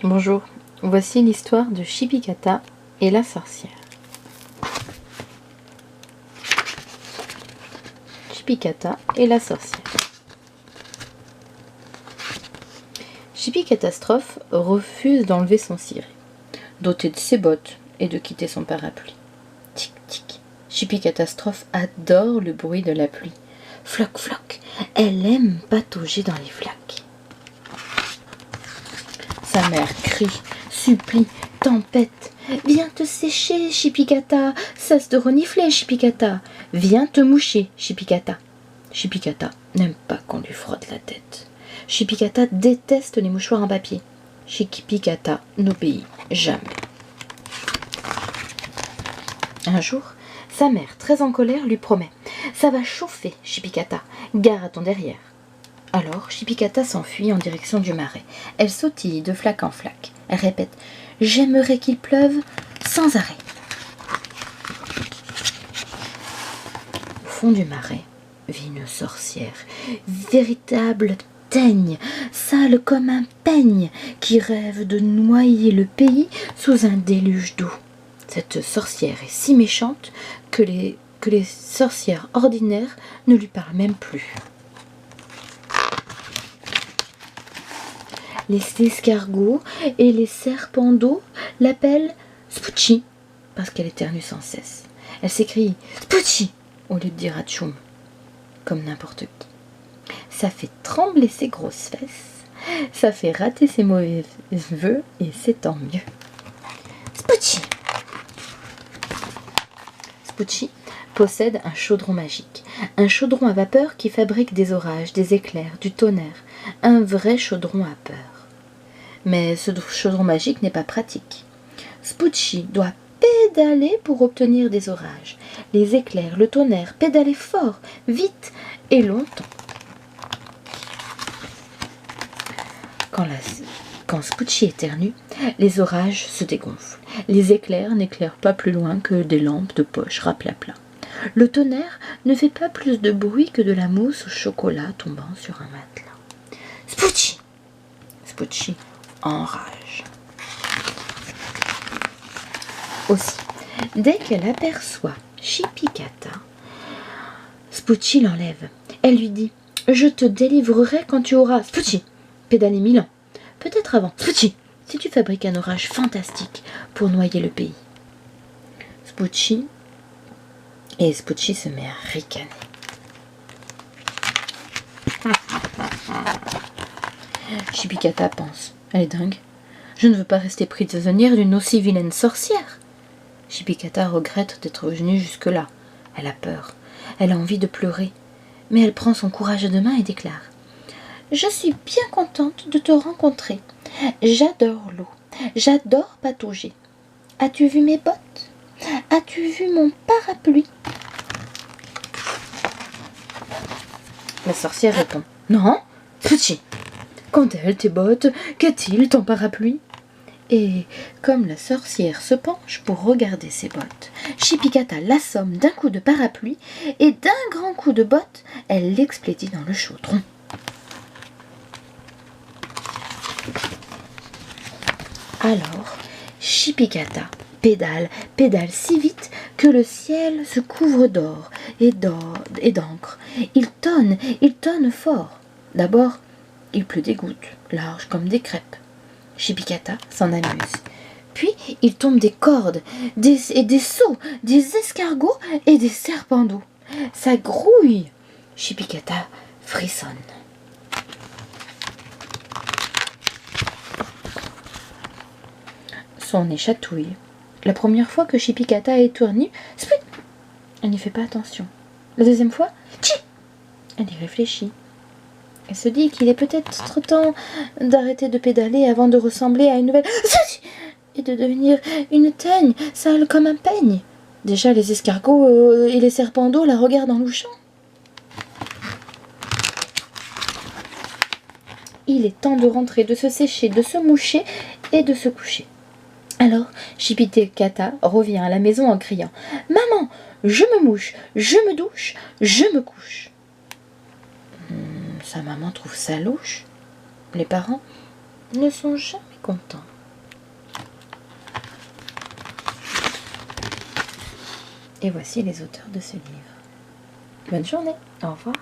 Bonjour, voici l'histoire de Chipikata et la sorcière. Chipikata et la sorcière. Chipikatastrophe refuse d'enlever son ciré, doté de ses bottes et de quitter son parapluie. Tic tic, Chipikatastrophe adore le bruit de la pluie. Floc floc, elle aime patauger dans les flaques. Sa mère crie, supplie, tempête. Viens te sécher, Chipikata. Cesse de renifler, Chipikata. Viens te moucher, Chipikata. Chipikata n'aime pas qu'on lui frotte la tête. Chipikata déteste les mouchoirs en papier. Chipikata n'obéit jamais. Un jour, sa mère, très en colère, lui promet « Ça va chauffer, Chipikata. Gare à ton derrière. » Alors, Chipikata s'enfuit en direction du marais. Elle sautille de flaque en flaque. Elle répète « J'aimerais qu'il pleuve sans arrêt. » Au fond du marais vit une sorcière, véritable teigne, sale comme un peigne, qui rêve de noyer le pays sous un déluge d'eau. Cette sorcière est si méchante que les sorcières ordinaires ne lui parlent même plus. Les escargots et les serpents d'eau l'appellent Spoochie parce qu'elle éternue sans cesse. Elle s'écrie Spoochie au lieu de dire Atchoum, comme n'importe qui. Ça fait trembler ses grosses fesses, ça fait rater ses mauvais vœux et c'est tant mieux. Spoochie. Spoochie possède un chaudron magique, un chaudron à vapeur qui fabrique des orages, des éclairs, du tonnerre, un vrai chaudron à peur. Mais ce chaudron magique n'est pas pratique. Spoochie doit pédaler pour obtenir des orages, les éclairs, le tonnerre, pédaler fort, vite et longtemps. Quand Spoochie éternue, les orages se dégonflent. Les éclairs n'éclairent pas plus loin que des lampes de poche raplapla. Le tonnerre ne fait pas plus de bruit que de la mousse au chocolat tombant sur un matelas. Spoochie! Spoochie enrage. Aussi, dès qu'elle aperçoit Chipikata, Spoochie l'enlève. Elle lui dit « Je te délivrerai quand tu auras, Spoochie, pédalé 1000 ans. Peut-être avant, Spoochie, si tu fabriques un orage fantastique pour noyer le pays. » Spoochie se met à ricaner. Chipikata pense « Elle est dingue. Je ne veux pas rester prisonnière d'une aussi vilaine sorcière. » Chipikata regrette d'être venue jusque-là. Elle a peur. Elle a envie de pleurer. Mais elle prend son courage à deux mains et déclare « Je suis bien contente de te rencontrer. J'adore l'eau. J'adore patauger. As-tu vu mes bottes? As-tu vu mon parapluie ?» La sorcière répond « Non, Spoochie. Qu'ont-elles tes bottes? Qu'a-t-il ton parapluie ?» Et comme la sorcière se penche pour regarder ses bottes, Chipikata l'assomme d'un coup de parapluie et d'un grand coup de botte, elle l'expédie dans le chaudron. Alors, Chipikata pédale si vite que le ciel se couvre d'or et d'encre. Il tonne fort. D'abord, il pleut des gouttes, larges comme des crêpes. Chipikata s'en amuse. Puis, il tombe des cordes, des seaux, des escargots et des serpents d'eau. Ça grouille. Chipikata frissonne. Son nez chatouille. La première fois que Chipikata éternue, elle n'y fait pas attention. La deuxième fois, elle y réfléchit. Elle se dit qu'il est peut-être temps d'arrêter de pédaler avant de ressembler à une nouvelle et de devenir une teigne, sale comme un peigne. Déjà, les escargots et les serpents d'eau la regardent en louchant. Il est temps de rentrer, de se sécher, de se moucher et de se coucher. Alors, Chipikata revient à la maison en criant « Maman, je me mouche, je me douche, je me couche !» Sa maman trouve ça louche. Les parents ne sont jamais content. Et voici les auteurs de ce livre. Bonne journée, au revoir.